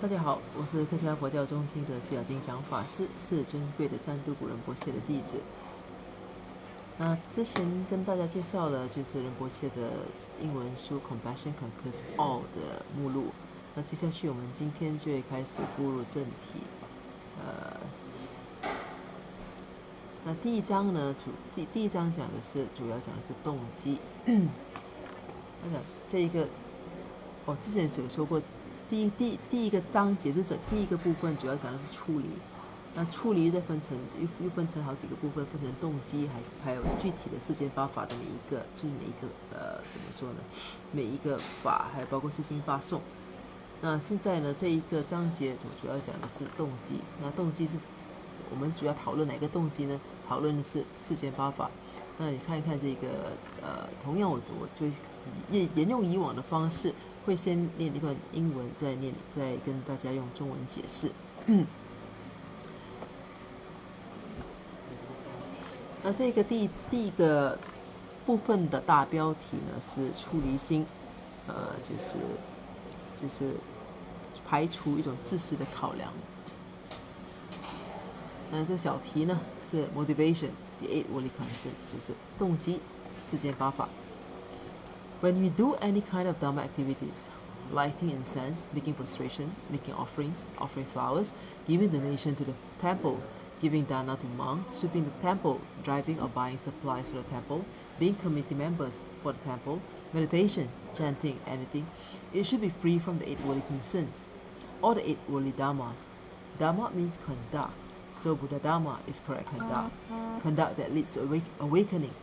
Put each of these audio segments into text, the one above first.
大家好，我是客家佛教中心的释迦金讲法师，是尊贵的三度古仁波切的弟子。那之前跟大家介绍了就是仁波切的英文书《Compassion Conquers All》的目录。那接下去我们今天就会开始步入正题。那第一章呢，第一章讲的是主要讲的是动机。那讲这一个，之前有说过。第一个章节是第一个部分，主要讲的是处理。那处理再分成又分成好几个部分，分成动机，还有具体的世间八法的每一个，就是每一个怎么说呢？每一个法，还有包括修心发送。那现在呢，这一个章节主要讲的是动机。那动机是我们主要讨论哪个动机呢？讨论的是世间八法。那你看一看这个同样我就沿用以往的方式。会先念一段英文，再跟大家用中文解释。那这个第一个部分的大标题呢是出离心，就是排除一种自私的考量。那这小题呢是 motivation the eight worldly concerns， 就是动机世间八法。When you do any kind of Dharma activities, lighting incense, making prostration, making offerings, offering flowers, giving donation to the temple, giving dana to monks, sweeping the temple, driving or buying supplies for the temple, being committee members for the temple, meditation, chanting, anything, it should be free from the eight worldly concerns, or the eight worldly dharmas. Dharma means conduct, so Buddha Dharma is correct conduct that leads to awakening.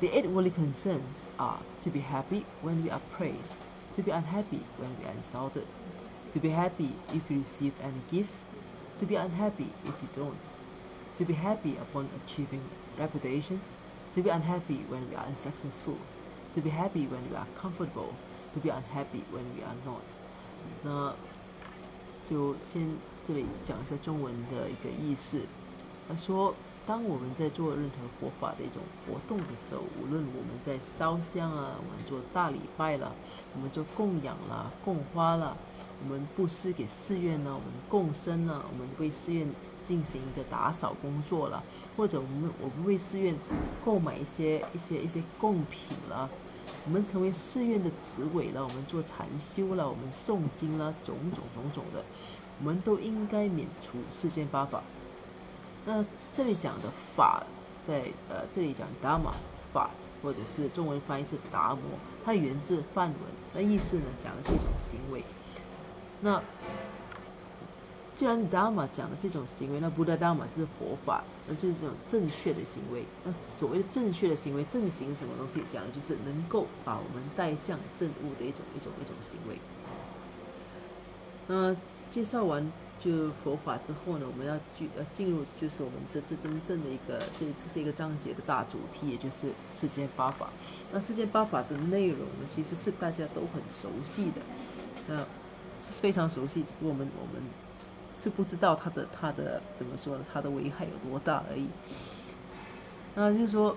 The eight worldly concerns are to be happy when we are praised, to be unhappy when we are insulted, to be happy if you receive any gift, to be unhappy if you don't, to be happy upon achieving reputation, to be unhappy when we are unsuccessful, to be happy when we are comfortable, to be unhappy when we are not. 那就先这里讲一下中文的一个意思。他说，当我们在做任何佛法的一种活动的时候，无论我们在烧香啊，我们做大礼拜啦，我们做供养啦、供花啦，我们布施给寺院呢，我们供生啦，我们为寺院进行一个打扫工作啦，或者我们为寺院购买一些贡品啦，我们成为寺院的执委了，我们做禅修了，我们诵经啦，种种的，我们都应该免除世间八法。那这里讲的法，在这里讲达玛法，或者是中文翻译是达摩，它源自梵文，那意思呢讲的是一种行为。那既然达玛讲的是一种行为，那布达达玛是佛法，那就是这种正确的行为。那所谓的正确的行为，正行是什么东西？讲的就是能够把我们带向正悟的一种行为。那介绍完就佛法之后呢，我们要进入就是我们这真正的一个这个章节的大主题，也就是世间八法。那世间八法的内容呢，其实是大家都很熟悉的，是非常熟悉，只不过我们是不知道它的怎么说呢？它的危害有多大而已。那就是说，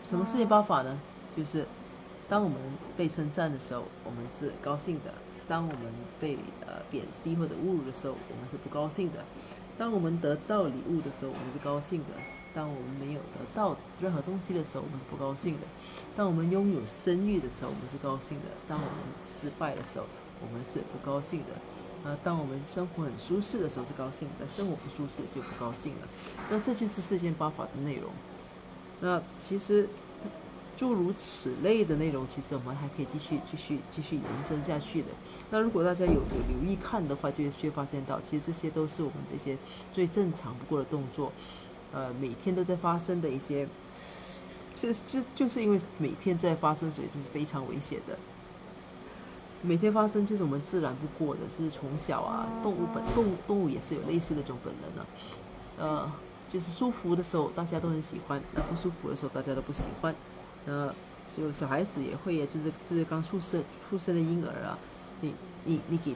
什么世间八法呢？就是当我们被称赞的时候，我们是高兴的。当我们被贬低或者侮辱的时候，我们是不高兴的；当我们得到礼物的时候，我们是高兴的；当我们没有得到任何东西的时候，我们是不高兴的；当我们拥有声誉的时候，我们是高兴的；当我们失败的时候，我们是不高兴的。当我们生活很舒适的时候是高兴的，但生活不舒适就不高兴了。那这就是世间八法的内容。那其实诸如此类的内容，其实我们还可以继续延伸下去的。那如果大家有留意看的话，就会发现到，其实这些都是我们这些最正常不过的动作，每天都在发生的一些，就是因为每天在发生，所以这是非常危险的。每天发生就是我们自然不过的，是从小啊，动物也是有类似的这种本能啊，就是舒服的时候大家都很喜欢，那不舒服的时候大家都不喜欢。就小孩子也会，就是刚出生的婴儿啊，你给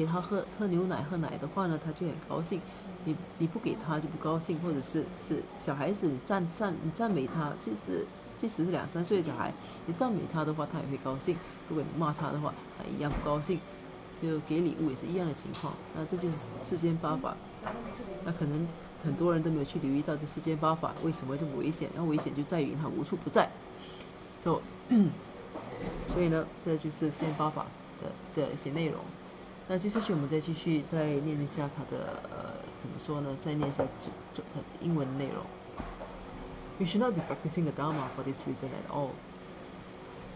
他喝牛奶喝奶的话呢，他就很高兴；你不给他就不高兴，或者是小孩子你赞美他，就是即使是2、3岁的小孩，你赞美他的话，他也会高兴；如果你骂他的话，他一样不高兴。就给礼物也是一样的情况。那这就是世间八法。那可能很多人都没有去留意到这世间八法为什么这么危险，然后危险就在于它无处不在。所以呢，这就是世间八法的一些内容。那接下去我们再继续再念一下它的怎么说呢？再念一下它的英文内容。We should not be practicing the Dharma for this reason at all.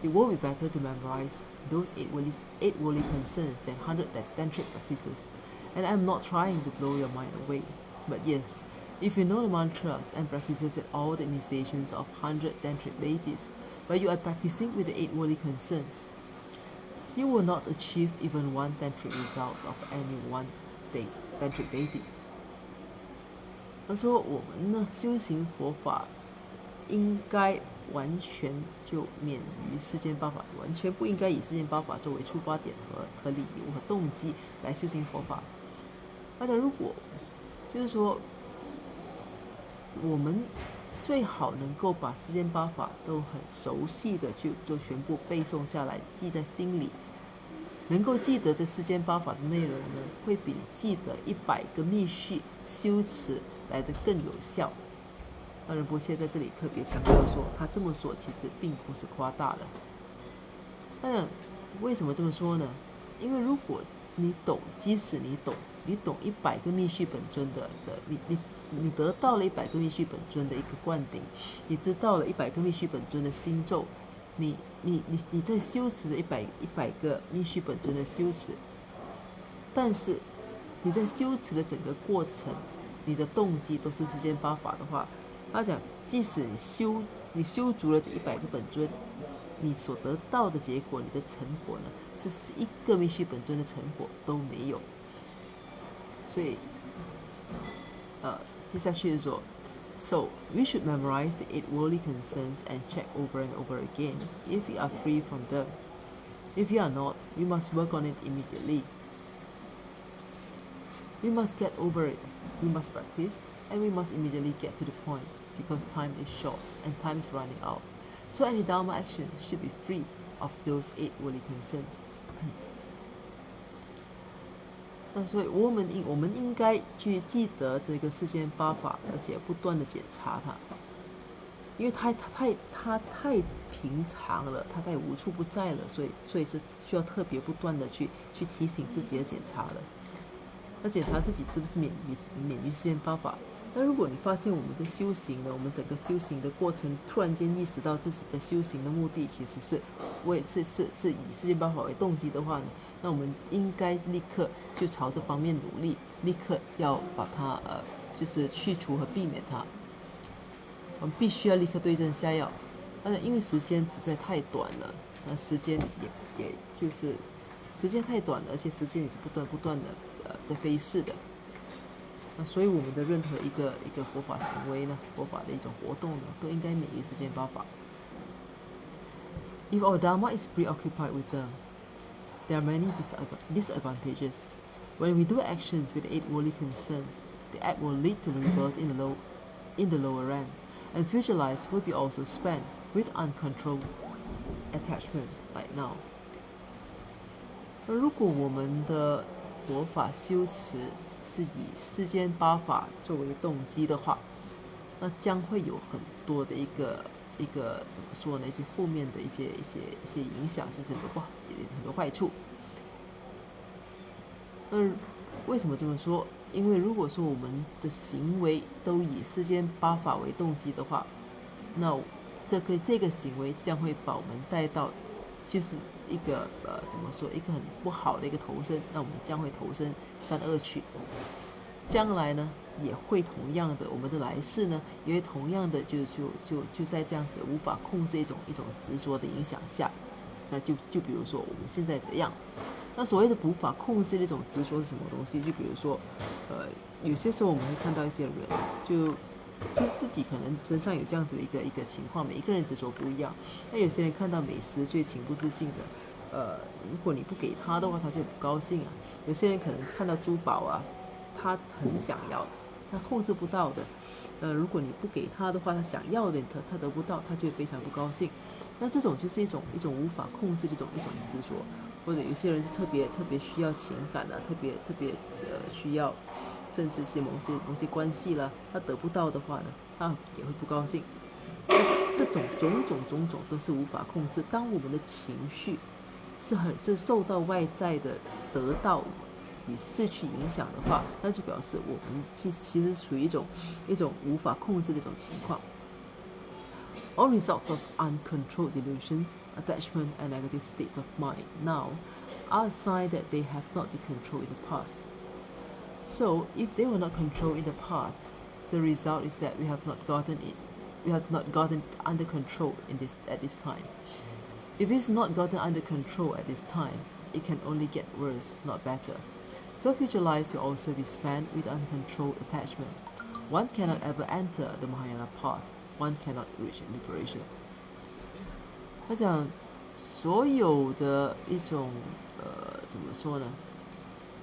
It will be better to memorize those eight worldly concerns than 100 tantric practices. And I'm not trying to blow your mind away. But yes, if you know the mantras and practices at all the initiations of 100 tantric deities, but you are practicing with the 8 worldly concerns, you will not achieve even one tantric result of any one tantric deity. 他说我们呢修行佛法应该完全就免于世间八法，完全不应该以世间八法作为出发点和理由和动机来修行佛法。那如果就是说我们最好能够把世间八法都很熟悉的就全部背诵下来，记在心里，能够记得这世间八法的内容呢，会比你记得100个密续修持来得更有效。那仁波切在这里特别强调说，他这么说其实并不是夸大的。那为什么这么说呢？因为如果你懂，即使你懂100个密续本尊的你得到了100个密续本尊的一个灌顶，你知道了100个密续本尊的心咒，你在修持着100个密续本尊的修持，但是你在修持的整个过程，你的动机都是世间八法的话，他讲，即使你修足了这100个本尊，你所得到的结果，你的成果呢，是1个密续本尊的成果都没有。所以，接下去说 ，So we should memorize the 8 worldly concerns and check over and over again if we are free from them. If you are not, we must work on it immediately. We must get over it. We must practice, and we must immediately get to the point, because time is short and time is running out. So any Dharma action should be free of those 8 worldly concerns. 那所以我们应该去记得这个世间八法，而且不断的检查它，因为它太平常了，它太无处不在了，所以是需要特别不断的去提醒自己的检查的。那检查自己是不是免于世间八法。那如果你发现我们在修行呢，我们整个修行的过程突然间意识到自己在修行的目的其实是以世间八法为动机的话呢，那我们应该立刻就朝这方面努力，立刻要把它就是去除和避免它。我们必须要立刻对症下药。因为时间实在太短了，那时间也就是时间太短了，而且时间也是不断的在飞逝的。那所以我们的任何一个佛法行为呢，佛法的一种活动呢，都应该免于世间八法。If our Dharma is preoccupied with them, there are many disadvantages. When we do actions with 8 worldly concerns, the act will lead to rebirth in the lower realm, and future lives will be also spent with uncontrolled attachment like now. 如果我们的佛法修持是以世间八法作为动机的话，那将会有很多的一个怎么说呢？一些负面的一些影响，就是很多坏处。为什么这么说？因为如果说我们的行为都以世间八法为动机的话，那这个行为将会把我们带到就是一个怎么说，一个很不好的一个投生，那我们将会投生三恶趣。将来呢，也会同样的，我们的来世呢，也会同样的就在这样子无法控制一种执着的影响下，那就比如说我们现在这样，那所谓的无法控制的一种执着是什么东西？就比如说，有些时候我们会看到一些人，就自己可能身上有这样子的一个情况，每一个人执着不一样。那有些人看到美食就情不自禁的，如果你不给他的话，他就不高兴啊。有些人可能看到珠宝啊，他很想要，他控制不到的。如果你不给他的话，他想要的他得不到，他就会非常不高兴。那这种就是一种无法控制的一种执着，或者有些人是特别需要情感的，特别需要，甚至是某些关系啦，他得不到的话呢，他也会不高兴。这种种种都是无法控制。当我们的情绪是受到外在的得到以失去影响的话，那就表示我们其实属于一种无法控制的一种情况。All results of uncontrolled delusions, attachment, and negative states of mind now are a sign that they have not been controlled in the past. So, if they were not controlled in the past, the result is that we have not gotten it under control at this time. If it's not gotten under control at this time, it can only get worse, not better. So future lives will also be spent with uncontrolled attachment. One cannot ever enter the Mahayana path. One cannot reach liberation. 他讲，所有的一种怎么说呢？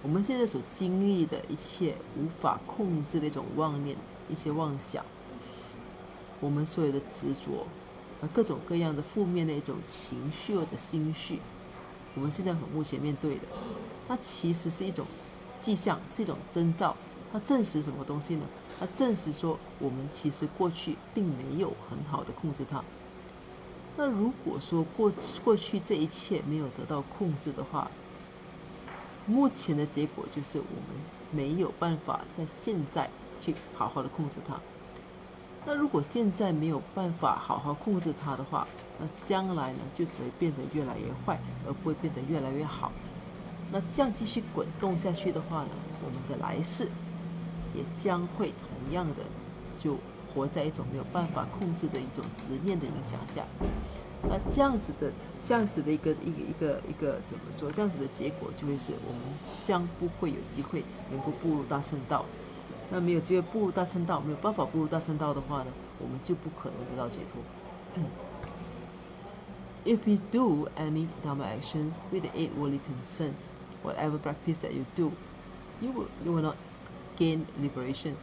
我们现在所经历的一切无法控制的一种妄念、一些妄想，我们所有的执着，各种各样的负面的一种情绪或者心绪，我们现在目前面对的，它其实是一种迹象，是一种征兆。它证实什么东西呢？它证实说我们其实过去并没有很好的控制它。那如果说过去这一切没有得到控制的话，目前的结果就是我们没有办法在现在去好好的控制它。那如果现在没有办法好好控制它的话，那将来呢就只会变得越来越坏，而不会变得越来越好。那这样继续滚动下去的话呢，我们的来世也将会同样的就活在一种没有办法控制的一种执念的影响下。那这样子的一个怎么说？这样子的结果就会是我们将不会有机会能够步入大乘道。那没有机会步入大乘道，没有办法步入大乘道的话呢，我们就不可能得到解脱。If we do any Dharma actions with the 8 worldly concerns, whatever practice that you do, you will not gain liberation.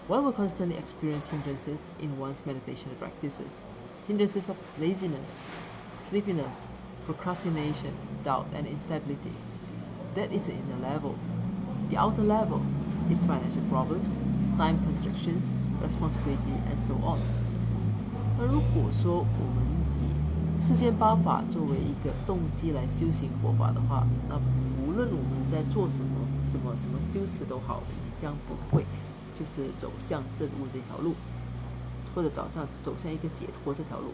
One will constantly experience hindrances in one's meditation practices. Hindrances of laziness, sleepiness, procrastination, doubt, and instability. That is the inner level. The outer level is financial problems, time constrictions, responsibility, and so on. 那如果说我们以世间八法作为一个动机来修行佛法的话，那无论我们在做什么修持都好，你将不会就是走向正悟这条路，或者走向一个解脱这条路。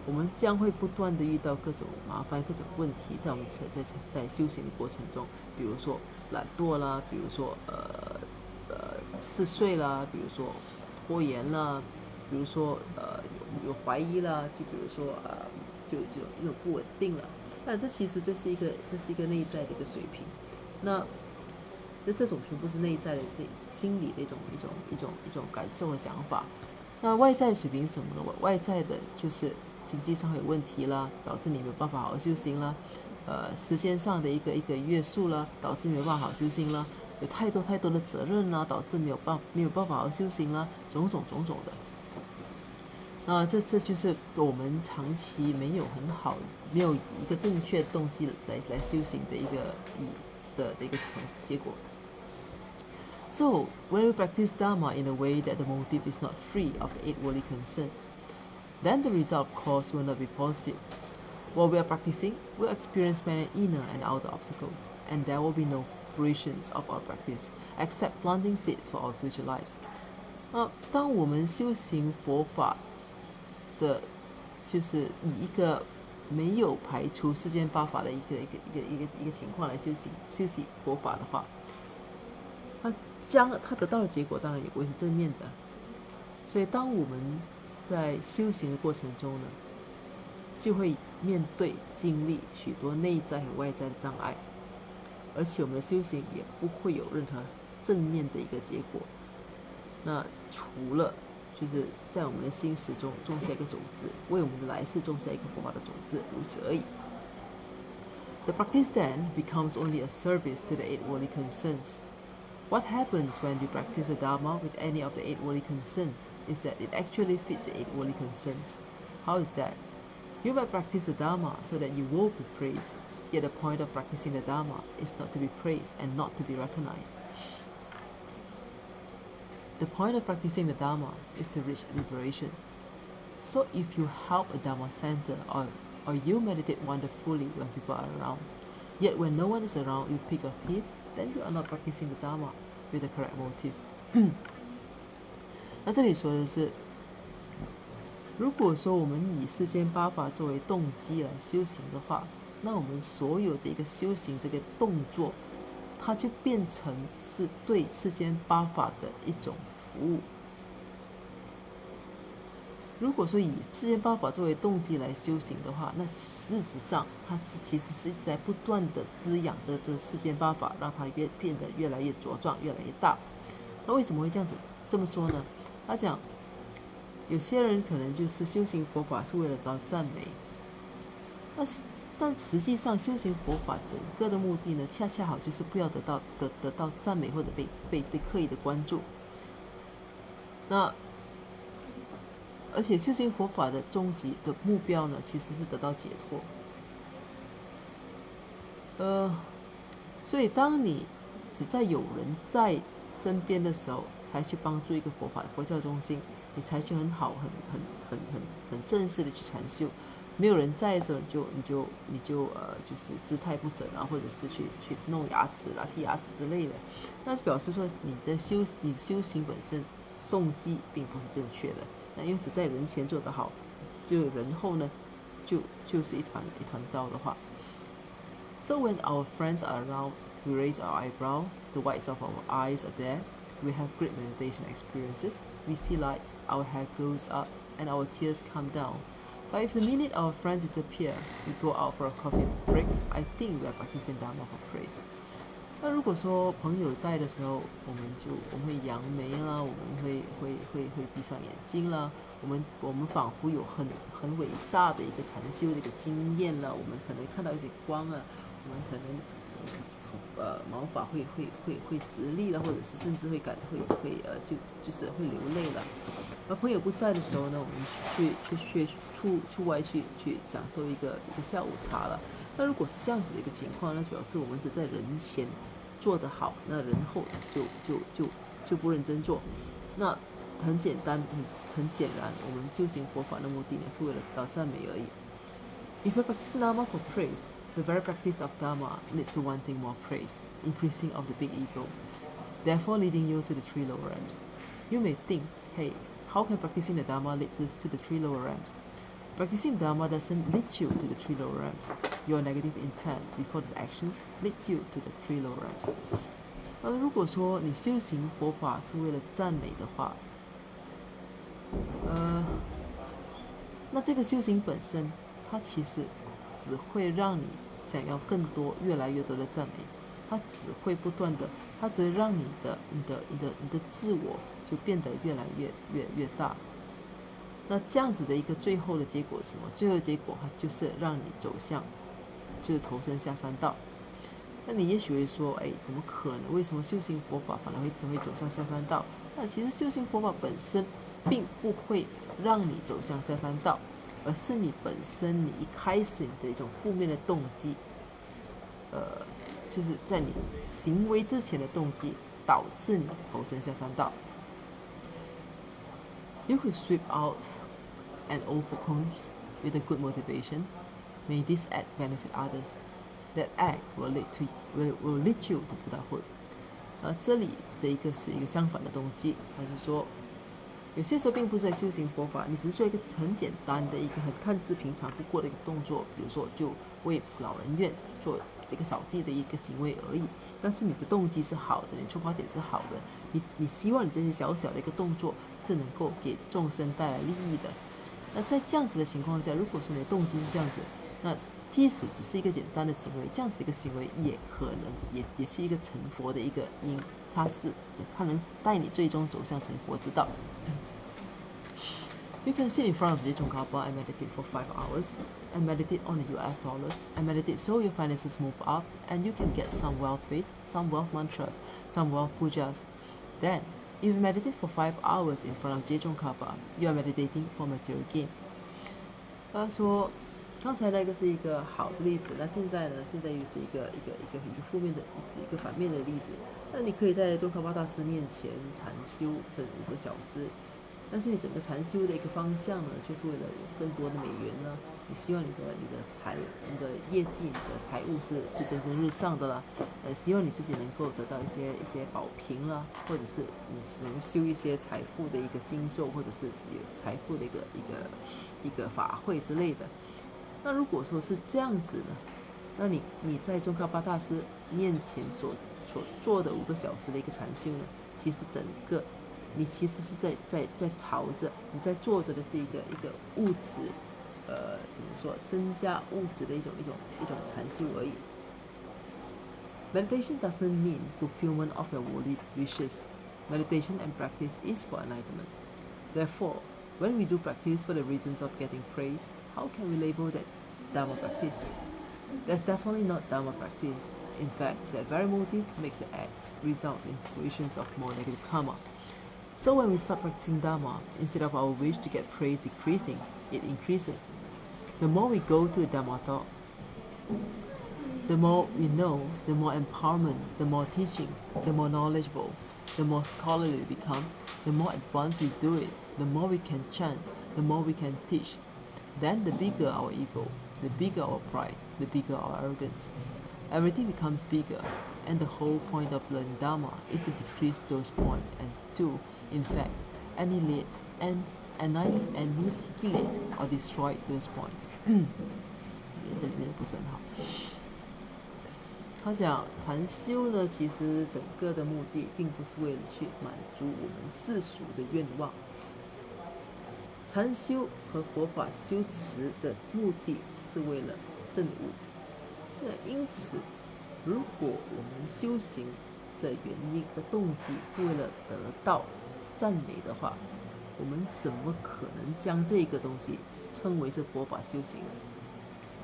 我们将会不断的遇到各种麻烦、各种问题，在我们在修行的过程中，比如说懒惰啦，比如说嗜睡啦，比如说拖延啦，比如说有怀疑啦，就比如说就一种不稳定了。但这其实这是一个内在的一个水平。那这种全部是内在的心理的一种感受和想法。那外在水平是什么呢？外在的就是经济上有问题啦，导致你没有办法好好修行啦，时间上的一个约束啦，导致没有办法好好修行啦，有太多的责任啦，导致没有办法好好修行啦，种种的。这就是我们长期没有一个正确的动机来修行的一个结果。So, when we practice Dharma in a way that the motive is not free of the 8 worldly concerns, then the result, of course, will not be positive. While we are practicing, we'll experience many inner and outer obstacles, and there will be no fruitions of our practice, except planting seeds for our future lives. 当我们修行佛法的，就是以一个没有排除世间八法的一个情况来修行佛法的话，它得到的结果当然也不会是正面的。所以当我们在修行的过程中呢，就会面对经历许多内在和外在的障碍，而且我们的修行也不会有任何正面的一个结果。那除了就是在我们的心识中种下一个种子，为我们的来世种下一个佛法的种子，如此而已。The practice then becomes only a service to the 8 worldly concerns. What happens when you practice the Dharma with any of the 8 worldly concerns is that it actually fits the 8 worldly concerns. How is that? You might practice the Dharma so that you will be praised, yet the point of practicing the Dharma is not to be praised and not to be recognized. The point of practicing the Dharma is to reach liberation. So if you help a Dharma center or you meditate wonderfully when people are around, yet when no one is around you pick your teeth, then you are not practicing the Dharma with the correct motive. 那这里说的是，如果说我们以世间八法作为动机来修行的话，那我们所有的一个修行这个动作，它就变成是对世间八法的一种服务。如果说以世间八法作为动机来修行的话，那事实上它其实是一直在不断的滋养着这世间八法，让它变得越来越茁壮，越来越大。那为什么会这么说呢？他讲，有些人可能就是修行佛法是为了得到赞美，但实际上修行佛法整个的目的呢，恰恰好就是不要得到赞美或者被刻意的关注。那而且修行佛法的终极的目标呢，其实是得到解脱。所以当你只在有人在身边的时候，才去帮助一个佛教中心，你才去很好、很正式的去禅修。没有人在的时候，你就是姿态不整啊，或者是去弄牙齿啊、剔牙齿之类的，那是表示说你修行本身动机并不是正确的。那因为只在人前做得好，就人后呢，就是一团糟的话。So when our friends are around, we raise our eyebrow, the whites of our eyes are there, we have great meditation experiences, we see lights, our hair goes up, and our tears come down. But if the minute our friends disappear, we go out for a coffee break, I think we are practicing Dharma for praise. 那如果说朋友在的时候，我们会扬眉啦，我们会闭上眼睛啦，我们仿佛有很伟大的一个禅修的一个经验啦，我们可能看到一些光啊，我们可能毛发会直立了，或者是甚至就是会流泪了。而朋友不在的时候呢，我们去出外去享受一个下午茶了。那如果是这样子的一个情况，那表示我们只在人前做得好，那人后就不认真做。那很简单，很显然，我们修行佛法的目的呢，是为了得到赞美而已。If we practice Dharma for praise, the very practice of Dharma leads to wanting more praise, increasing of the big ego, therefore leading you to the 3 lower realms. You may think, hey, how can practicing the Dharma lead us to the 3 lower realms? Practicing Dharma doesn't lead you to the 3 lower realms. Your negative intent before the actions leads you to the 3 lower realms. 如果说你修行佛法是为了赞美的话，那这个修行本身，它其实只会让你想要更多、越来越多的赞美，它只会不断的，它只会让你的自我就变得越来越大。那这样子的一个最后的结果是什么？最后的结果就是让你走向，就是投身下三道。那你也许会说，哎，怎么可能？为什么修行佛法反而会走向下三道？那其实修行佛法本身并不会让你走向下三道，而是你本身你一开始你的一种负面的动机，就是在你行为之前的动机导致你投身下三道。You could sweep out an old cocoons with a good motivation. May this act benefit others. That act will lead you to Buddhahood. 这里这一个是一个相反的动机，它是说，有些时候并不是在修行佛法，你只是做一个很简单的一个很看似平常不过的一个动作，比如说就为老人院做这个扫地的一个行为而已。但是你的动机是好的，你出发点是好的，你希望你这些小小的一个动作是能够给众生带来利益的。那在这样子的情况下，如果说你的动机是这样子，那即使只是一个简单的行为，这样子的一个行为也可能也是一个成佛的一个因，它能带你最终走向成佛之道。You can sit in front of Jejong and meditate for 5 hours, and meditate on the US dollars, and meditate so your finances move up, and you can get some wealth base, some wealth mantras, some wealth pujas. Then, if you meditate for 5 hours in front of Jejong you are meditating for material gain. 他说，刚才那个是一个好的例子，那现在呢，现在又是一个负面的，一个反面的例子。那你可以在宗喀巴大师面前禅修整5个小时。但是你整个禅修的一个方向呢，就是为了有更多的美元呢。你希望你的业绩、你的财务是蒸蒸日上的啦。希望你自己能够得到一些保平啦，或者是你能修一些财富的一个星咒，或者是有财富的一个法会之类的。那如果说是这样子呢，那你在宗喀巴大师面前所做的5个小时的一个禅修呢，其实整个你其实是在朝着你在做的是一个物质，怎么说，增加物质的一种禅修而已。Meditation doesn't mean fulfillment of your worldly wishes. Meditation and practice is for enlightenment. Therefore, when we do practice for the reasons of getting praise, how can we label that Dharma practice? That's definitely not Dharma practice. In fact, that very motive makes the act result in creations of more negative karma. So when we start practicing Dharma, instead of our wish to get praise decreasing, it increases. The more we go to the Dharma talk, the more we know, the more empowerment, the more teachings, the more knowledgeable, the more scholarly we become, the more advanced we do it, the more we can chant, the more we can teach. Then the bigger our ego, the bigger our pride, the bigger our arrogance. Everything becomes bigger, and the whole point of learning Dharma is to decrease those points and to, in fact, annihilate or destroy those points. 这里面不是很好。他讲禅修呢，其实整个的目的并不是为了去满足我们世俗的愿望。禅修和佛法修持的目的是为了证悟。那因此，如果我们修行的原因的动机是为了得到赞美的话，我们怎么可能将这个东西称为是佛法修行？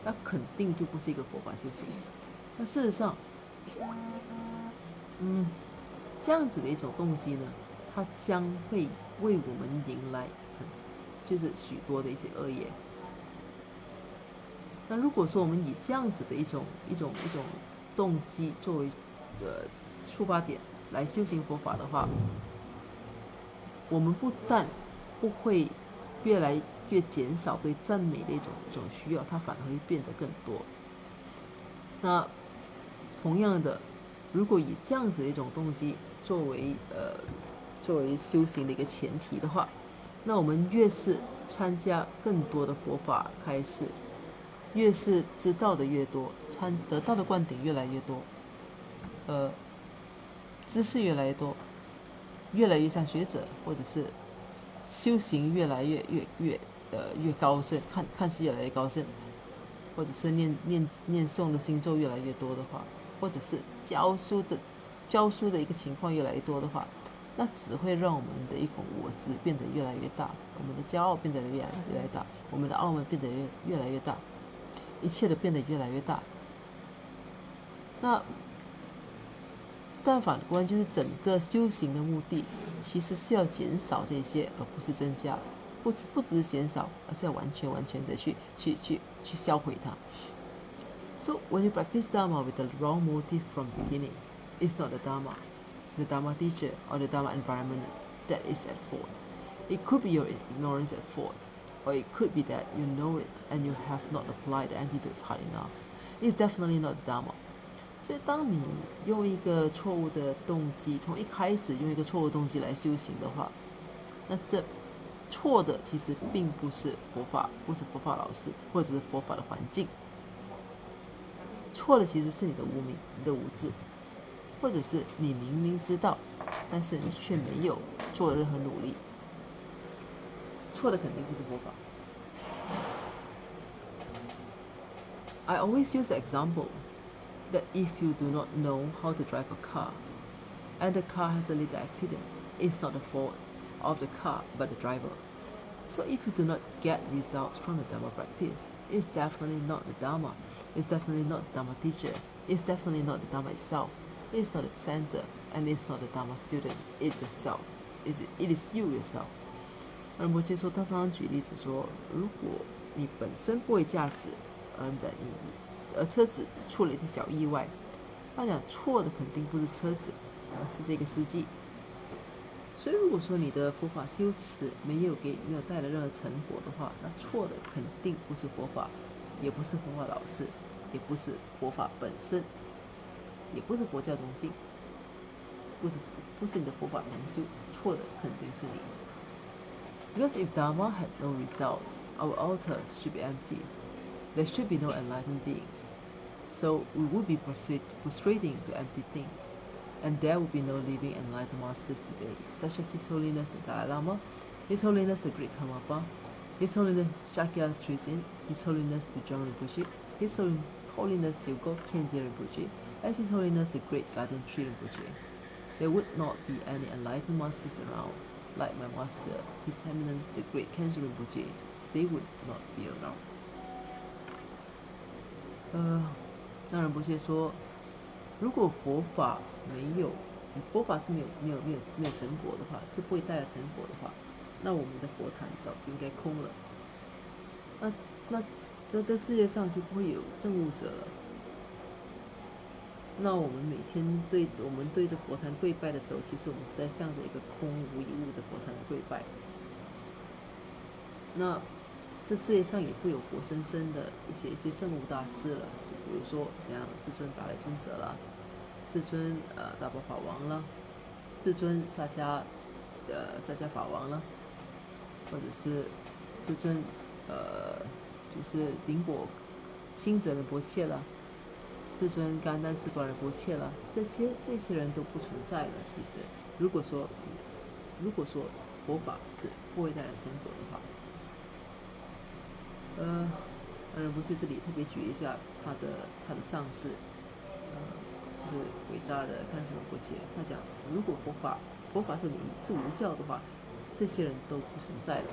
那肯定就不是一个佛法修行。那事实上，这样子的一种动机呢，它将会为我们迎来就是许多的一些恶业。那如果说我们以这样子的一种动机作为出发点来修行佛法的话，我们不但不会越来越减少对赞美的一种需要，它反而会变得更多。那同样的，如果以这样子的一种动机作为修行的一个前提的话，那我们越是参加更多的佛法开示，越是知道的越多，得到的灌顶越来越多，知识越来越多，越来越像学者，或者是修行越来越高深，看似越来越高深，或者是念诵的心咒越来越多的话，或者是教书的一个情况越来越多的话，那只会让我们的一种我执变得越来越大，我们的骄傲变得越来越大，我们的傲慢变得越来越大，一切都变得越来越大。那但反观就是整个修行的目的，其实是要减少这些，而不是增加。不只是减少，而是要完全的去销毁它。So when you practice Dharma with the wrong motive from the beginning, it's not the Dharma, the Dharma teacher, or the Dharma environment that is at fault. It could be your ignorance at fault, or it could be that you know it and you have not applied the antidotes hard enough. It's definitely not the Dharma. 所以当你用一个错误的动机，从一开始用一个错误的动机来修行的话，那这错的其实并不是佛法，不是佛法老师，或者是佛法的环境。错的其实是你的无明，你的无知，或者是你明明知道，但是你却没有做任何努力。错的肯定不是佛法。I always use the example that if you do not know how to drive a car, and the car has a little accident, it's not the fault of the car but the driver. So if you do not get results from the Dharma practice, it's definitely not the Dharma. It's definitely not the Dharma teacher. It's definitely not the Dharma itself. It's not the center, and it's not the Dharma students. It's yourself. It is you yourself. 而摩羯说，他常常举例子说，如果你本身不会驾驶，而车子出了一点小意外，他讲错的肯定不是车子，而是这个司机。所以如果说你的佛法修持没有带来任何成果的话，那错的肯定不是佛法，也不是佛法老师，也不是佛法本身，也不是佛教中心，不是你的佛法同修，错的肯定是你。Because if Dharma had no results, our altars should be empty. There should be no enlightened beings. So we would be prostrating to empty things, and there would be no living enlightened masters today, such as His Holiness the Dalai Lama, His Holiness the Great Karmapa, His Holiness Shakya Trizin, His Holiness Dudjom Rinpoche, His Holiness Dilgo Khyentse Rinpoche, as His Holiness the Great Guardian Tree Rinpoche. There would not be any enlightened masters around, like my master, His Eminence the Great Khyentse Rinpoche. They would not be around. 当然不是说，如果佛法是没有成果的话，是不会带来成果的话，那我们的佛坛早就应该空了。那这世界上就不会有证悟者了。那我们每天对着佛坛跪拜的时候，其实我们是在向着一个空无一物的佛坛跪拜。那这世界上也会有活生生的一些证悟大师了，就比如说像至尊达赖尊者啦，至尊大宝法王啦，至尊萨迦法王啦，或者是至尊就是顶果清者仁波切啦，至尊甘丹斯巴仁波切啦，这些人都不存在了。其实，如果说佛法是不会带来成果的话。仁波切这里特别举一下他的上师，就是伟大的甘什仁波切。他讲，如果佛法是无效的话，这些人都不存在了。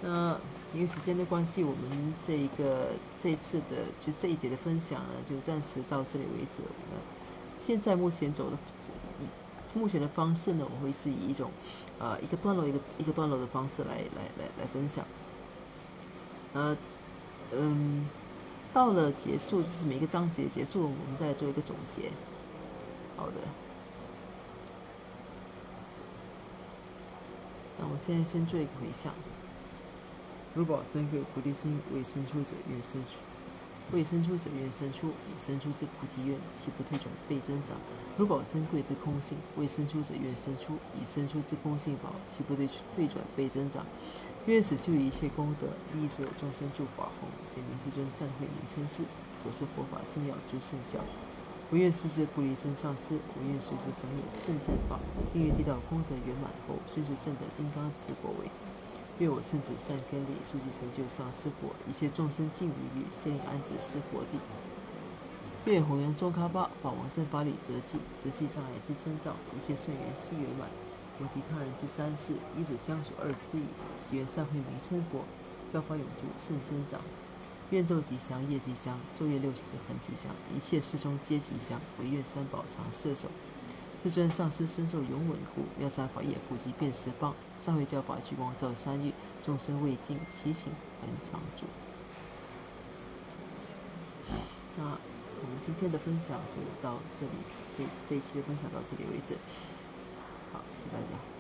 那因为时间的关系，我们这一次的就这一节的分享呢，就暂时到这里为止。现在目前的方式呢，我会是以一种一个段落一个段落的方式来分享。到了结束，就是每个章节结束，我们再来做一个总结。好的，那我现在先做一个回向。如宝珍贵菩提心，为生出者愿生出，为生出者愿生出，以生出之菩提愿，其不退转倍增长。如宝珍贵之空性，为生出者愿生出，以生出之空性宝，其不退转倍增长。愿使修一切功德，利益所有众生诸法弘，显明至尊善慧名称是，佛说佛法圣要诸圣教。我愿时时不离身上师，我愿随时享有圣正法，并愿地道功德圆满后，迅速证得金刚持果位。愿我趁此善根力，速即成就上师果，一切众生尽无欲，悉令安置师佛地。愿弘扬中喀巴法王正法理则记，则系障碍之征兆，一切顺缘悉圆满。我及他人之三世，以子相属二之意，祈愿善慧名称佛，教法永驻圣增长。愿昼吉祥，夜吉祥，昼夜60恒吉祥，一切事中皆吉祥。唯愿三宝常摄守。至尊上师身受永稳固，妙善法业普及遍十方，上回教法聚光照三月，众生未尽，其情恒常住。那我们今天的分享就到这里，这一期的分享到这里为止。好，谢谢大家。